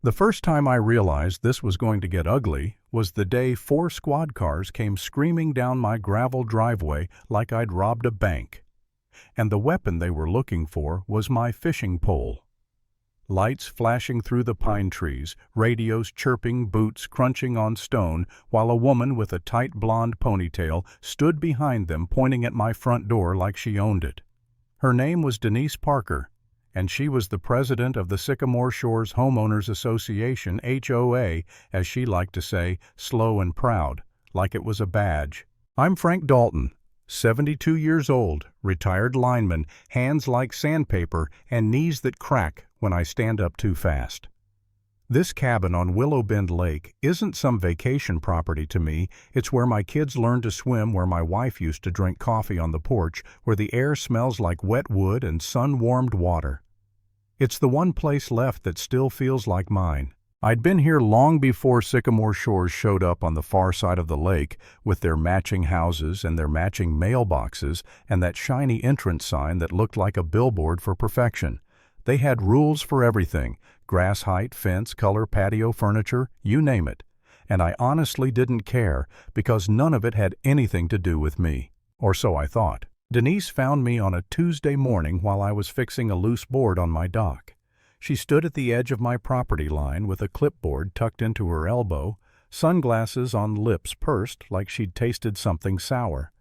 The first time I realized this was going to get ugly was the day 4 squad cars came screaming down my gravel driveway like I'd robbed a bank. And the weapon they were looking for was my fishing pole. Lights flashing through the pine trees, radios chirping, boots crunching on stone, while a woman with a tight blonde ponytail stood behind them pointing at my front door like she owned it. Her name was Denise Parker, and she was the president of the Sycamore Shores Homeowners Association, HOA, as she liked to say, slow and proud, like it was a badge. I'm Frank Dalton, 72 years old, retired lineman, hands like sandpaper and knees that crack when I stand up too fast. This cabin on Willow Bend Lake isn't some vacation property to me. It's where my kids learned to swim, where my wife used to drink coffee on the porch, where the air smells like wet wood and sun-warmed water. It's the one place left that still feels like mine. I'd been here long before Sycamore Shores showed up on the far side of the lake with their matching houses and their matching mailboxes and that shiny entrance sign that looked like a billboard for perfection. They had rules for everything: grass height, fence, color, patio, furniture, you name it. And I honestly didn't care because none of it had anything to do with me. Or so I thought. Denise found me on a Tuesday morning while I was fixing a loose board on my dock. She stood at the edge of my property line with a clipboard tucked into her elbow, sunglasses on, lips pursed like she'd tasted something sour.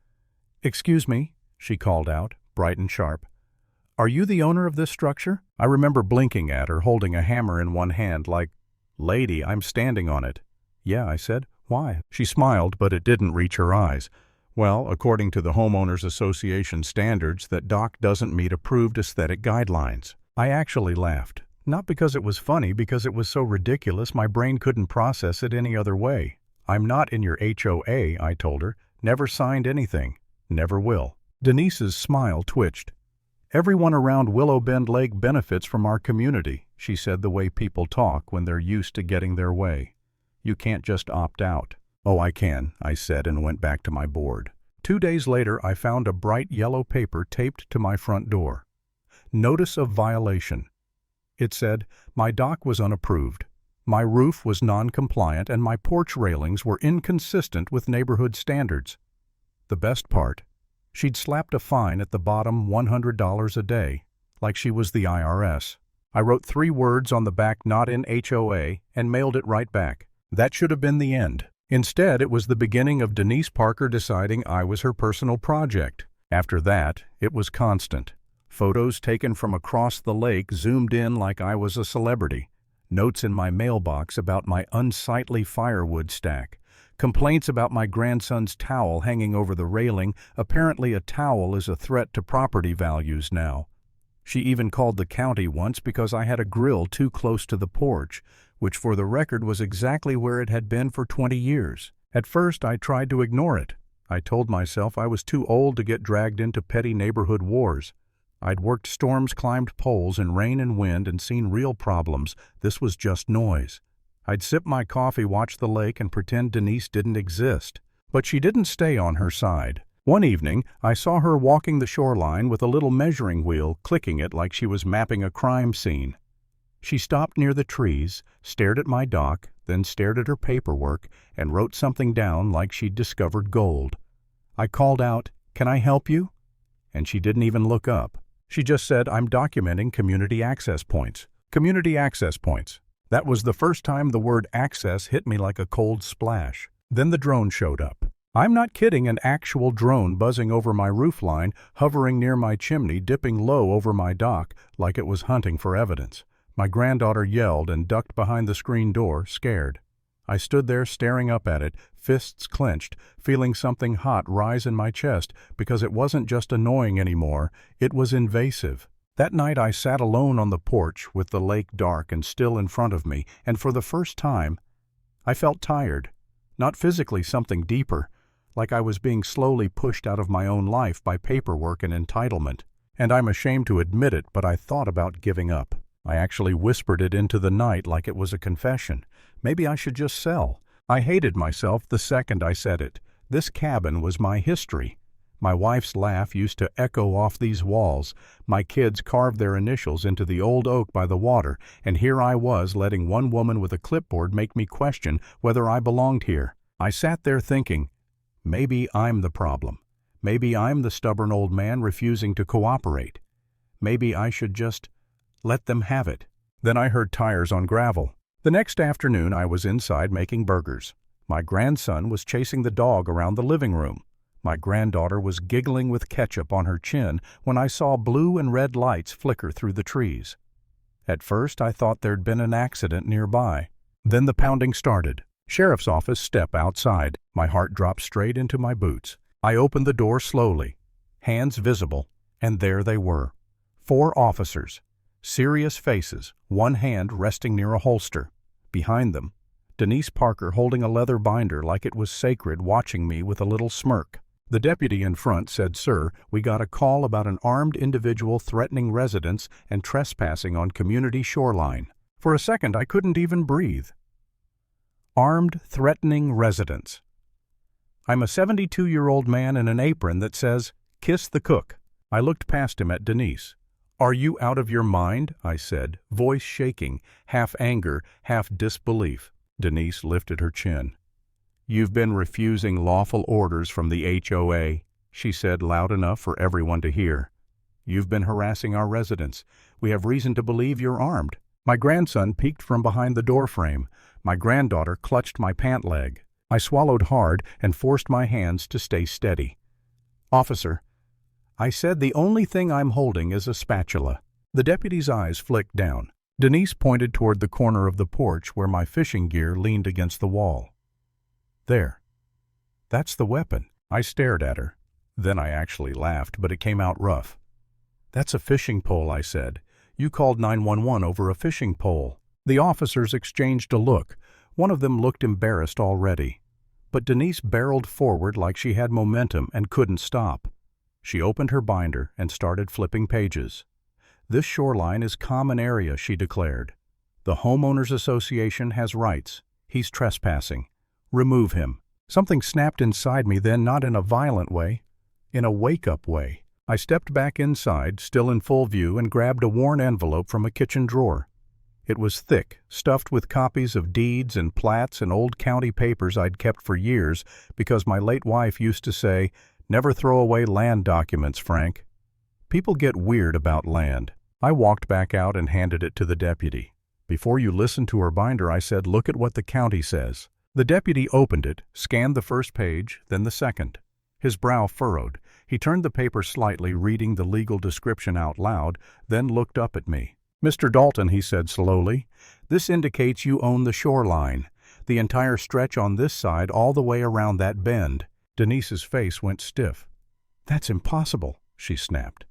"Excuse me," she called out, bright and sharp. "Are you the owner of this structure?" I remember blinking at her, holding a hammer in one hand like, "Lady, I'm standing on it." "Yeah," I said. "Why?" She smiled, but it didn't reach her eyes. "Well, according to the Homeowners Association standards, that dock doesn't meet approved aesthetic guidelines." I actually laughed. Not because it was funny, because it was so ridiculous my brain couldn't process it any other way. "I'm not in your HOA," I told her. "Never signed anything. Never will." Denise's smile twitched. "Everyone around Willow Bend Lake benefits from our community," she said, the way people talk when they're used to getting their way. "You can't just opt out." "Oh, I can," I said, and went back to my board. 2 days later, I found a bright yellow paper taped to my front door. Notice of violation. It said, my dock was unapproved, my roof was non-compliant, and my porch railings were inconsistent with neighborhood standards. The best part, she'd slapped a fine at the bottom, $100 a day, like she was the IRS. I wrote 3 words on the back, "Not in HOA," and mailed it right back. That should have been the end. Instead, it was the beginning of Denise Parker deciding I was her personal project. After that, it was constant. Photos taken from across the lake zoomed in like I was a celebrity. Notes in my mailbox about my unsightly firewood stack. Complaints about my grandson's towel hanging over the railing. Apparently a towel is a threat to property values now. She even called the county once because I had a grill too close to the porch, which for the record was exactly where it had been for 20 years. At first I tried to ignore it. I told myself I was too old to get dragged into petty neighborhood wars. I'd worked storms, climbed poles in rain and wind, and seen real problems. This was just noise. I'd sip my coffee, watch the lake, and pretend Denise didn't exist. But she didn't stay on her side. One evening, I saw her walking the shoreline with a little measuring wheel, clicking it like she was mapping a crime scene. She stopped near the trees, stared at my dock, then stared at her paperwork, and wrote something down like she'd discovered gold. I called out, "Can I help you?" And she didn't even look up. She just said, "I'm documenting community access points." Community access points. That was the first time the word access hit me like a cold splash. Then the drone showed up. I'm not kidding, an actual drone buzzing over my roofline, hovering near my chimney, dipping low over my dock like it was hunting for evidence. My granddaughter yelled and ducked behind the screen door, scared. I stood there staring up at it, fists clenched, feeling something hot rise in my chest because it wasn't just annoying anymore, it was invasive. That night I sat alone on the porch with the lake dark and still in front of me, and for the first time, I felt tired. Not physically, something deeper, like I was being slowly pushed out of my own life by paperwork and entitlement. And I'm ashamed to admit it, but I thought about giving up. I actually whispered it into the night like it was a confession. Maybe I should just sell. I hated myself the second I said it. This cabin was my history. My wife's laugh used to echo off these walls. My kids carved their initials into the old oak by the water, and here I was letting one woman with a clipboard make me question whether I belonged here. I sat there thinking, maybe I'm the problem. Maybe I'm the stubborn old man refusing to cooperate. Maybe I should just let them have it. Then I heard tires on gravel. The next afternoon I was inside making burgers. My grandson was chasing the dog around the living room. My granddaughter was giggling with ketchup on her chin when I saw blue and red lights flicker through the trees. At first I thought there'd been an accident nearby. Then the pounding started. Sheriff's office step outside. My heart dropped straight into my boots. I opened the door slowly, hands visible, and there they were. 4 officers, serious faces, one hand resting near a holster. Behind them, Denise Parker holding a leather binder like it was sacred, watching me with a little smirk. The deputy in front said, "Sir, we got a call about an armed individual threatening residents and trespassing on community Shoreline." For a second, I couldn't even breathe. Armed, threatening residents. I'm a 72-year-old man in an apron that says, "Kiss the cook." I looked past him at Denise. "Are you out of your mind?" I said, voice shaking, half anger, half disbelief. Denise lifted her chin. "You've been refusing lawful orders from the HOA," she said loud enough for everyone to hear. "You've been harassing our residents. We have reason to believe you're armed." My grandson peeked from behind the doorframe. My granddaughter clutched my pant leg. I swallowed hard and forced my hands to stay steady. "Officer," I said, "the only thing I'm holding is a spatula." The deputy's eyes flicked down. Denise pointed toward the corner of the porch where my fishing gear leaned against the wall. "There. That's the weapon." I stared at her. Then I actually laughed, but it came out rough. "That's a fishing pole," I said. "You called 911 over a fishing pole." The officers exchanged a look. One of them looked embarrassed already. But Denise barreled forward like she had momentum and couldn't stop. She opened her binder and started flipping pages. "This Shoreline is common area," she declared. "The homeowners association has rights. He's trespassing. Remove him." Something snapped inside me then, not in a violent way, in a wake-up way. I stepped back inside, still in full view, and grabbed a worn envelope from a kitchen drawer. It was thick, stuffed with copies of deeds and plats and old county papers I'd kept for years because my late wife used to say, "Never throw away land documents, Frank. People get weird about land." I walked back out and handed it to the deputy. "Before you listen to her binder," I said, "look at what the county says." The deputy opened it, scanned the first page, then the second. His brow furrowed. He turned the paper slightly, reading the legal description out loud, then looked up at me. "Mr. Dalton," he said slowly, "this indicates you own the Shoreline, the entire stretch on this side all the way around that bend." Denise's face went stiff. "That's impossible," she snapped.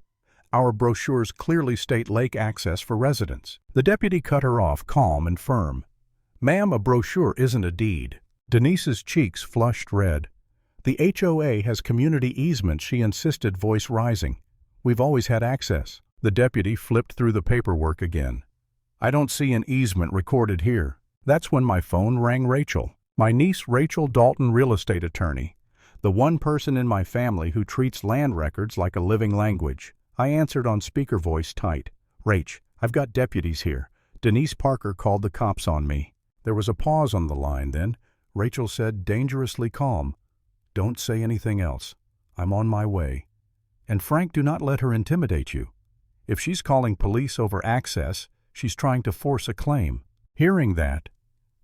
"Our brochures clearly state lake access for residents." The deputy cut her off, calm and firm. "Ma'am, a brochure isn't a deed." Denise's cheeks flushed red. "The HOA has community easements," she insisted, voice rising. "We've always had access." The deputy flipped through the paperwork again. "I don't see an easement recorded here." That's when my phone rang. Rachel. My niece Rachel Dalton, real estate attorney. The one person in my family who treats land records like a living language. I answered on speaker voice tight. "Rach, I've got deputies here. Denise Parker called the cops on me." There was a pause on the line, then Rachel said, dangerously calm, "Don't say anything else. I'm on my way. And Frank, do not let her intimidate you. If she's calling police over access, she's trying to force a claim." Hearing that,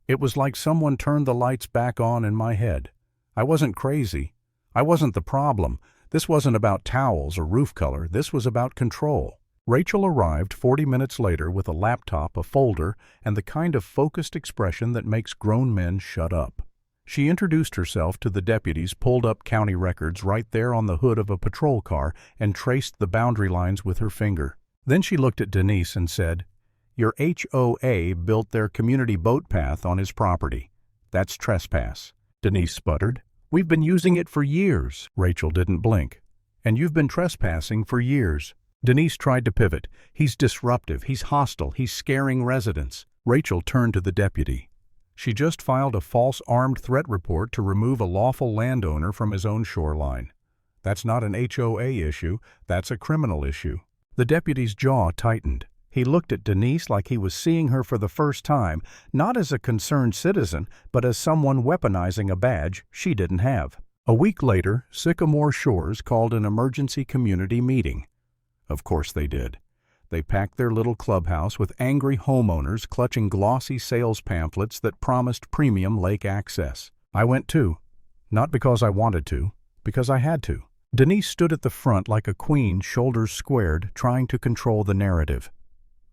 it was like someone turned the lights back on in my head. I wasn't crazy. I wasn't the problem. This wasn't about towels or roof color. This was about control. Rachel arrived 40 minutes later with a laptop, a folder, and the kind of focused expression that makes grown men shut up. She introduced herself to the deputies, pulled up county records right there on the hood of a patrol car, and traced the boundary lines with her finger. Then she looked at Denise and said, "Your HOA built their community boat path on his property. That's trespass." Denise sputtered. "We've been using it for years." Rachel didn't blink. "And you've been trespassing for years." Denise tried to pivot. "He's disruptive. He's hostile. He's scaring residents." Rachel turned to the deputy. She just filed a false armed threat report to remove a lawful landowner from his own Shoreline. That's not an HOA issue, that's a criminal issue. The deputy's jaw tightened. He looked at Denise like he was seeing her for the first time, not as a concerned citizen, but as someone weaponizing a badge she didn't have. A week later, Sycamore Shores called an emergency community meeting. Of course they did. They packed their little clubhouse with angry homeowners clutching glossy sales pamphlets that promised premium lake access. I went too. Not because I wanted to, because I had to. Denise stood at the front like a queen, shoulders squared, trying to control the narrative.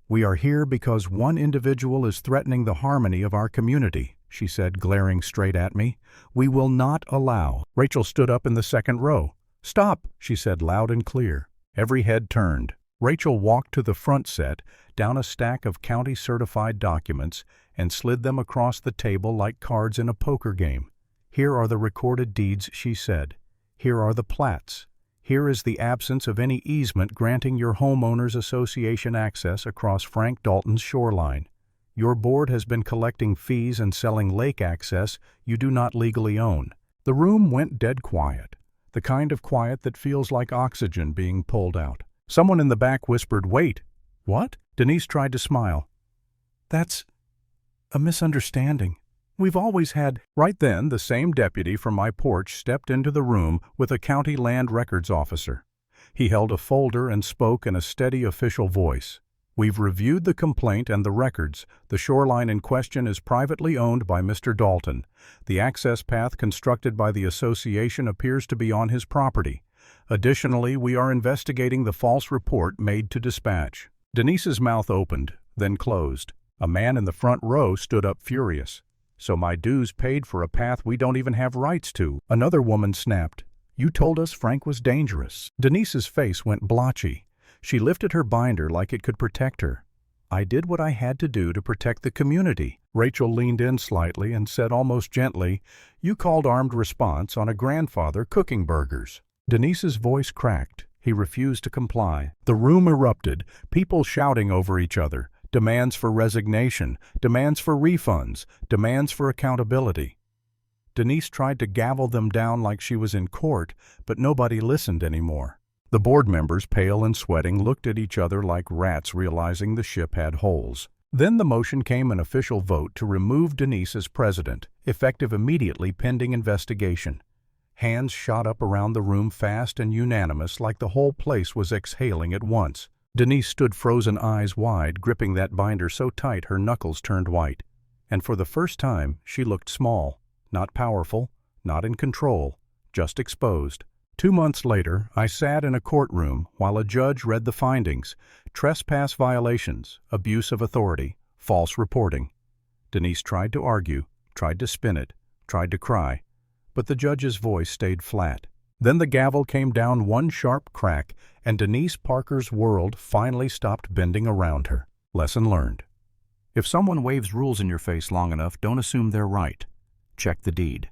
"We are here because one individual is threatening the harmony of our community," she said, glaring straight at me. "We will not allow." Rachel stood up in the second row. "Stop," she said loud and clear. Every head turned. Rachel walked to the front set, down a stack of county-certified documents, and slid them across the table like cards in a poker game. "Here are the recorded deeds," she said. "Here are the plats. Here is the absence of any easement granting your homeowners association access across Frank Dalton's shoreline. Your board has been collecting fees and selling lake access you do not legally own." The room went dead quiet, the kind of quiet that feels like oxygen being pulled out. Someone in the back whispered, "Wait." "What?" Denise tried to smile. "That's a misunderstanding. We've always had—" Right then, the same deputy from my porch stepped into the room with a county land records officer. He held a folder and spoke in a steady official voice. "We've reviewed the complaint and the records. The shoreline in question is privately owned by Mr. Dalton. The access path constructed by the association appears to be on his property. Additionally, we are investigating the false report made to dispatch." Denise's mouth opened, then closed. A man in the front row stood up furious. "So my dues paid for a path we don't even have rights to." Another woman snapped, "You told us Frank was dangerous." Denise's face went blotchy. She lifted her binder like it could protect her. "I did what I had to do to protect the community." Rachel leaned in slightly and said almost gently, "You called armed response on a grandfather cooking burgers." Denise's voice cracked. He refused to comply. The room erupted, people shouting over each other. Demands for resignation, demands for refunds, demands for accountability. Denise tried to gavel them down like she was in court, but nobody listened anymore. The board members, pale and sweating, looked at each other like rats realizing the ship had holes. Then the motion came an official vote to remove Denise as president, effective immediately pending investigation. Hands shot up around the room fast and unanimous like the whole place was exhaling at once. Denise stood frozen, eyes wide, gripping that binder so tight her knuckles turned white. And for the first time, she looked small, not powerful, not in control, just exposed. 2 months later, I sat in a courtroom while a judge read the findings: trespass violations, abuse of authority, false reporting. Denise tried to argue, tried to spin it, tried to cry, but the judge's voice stayed flat. Then the gavel came down one sharp crack, and Denise Parker's world finally stopped bending around her. Lesson learned. If someone waves rules in your face long enough, don't assume they're right. Check the deed.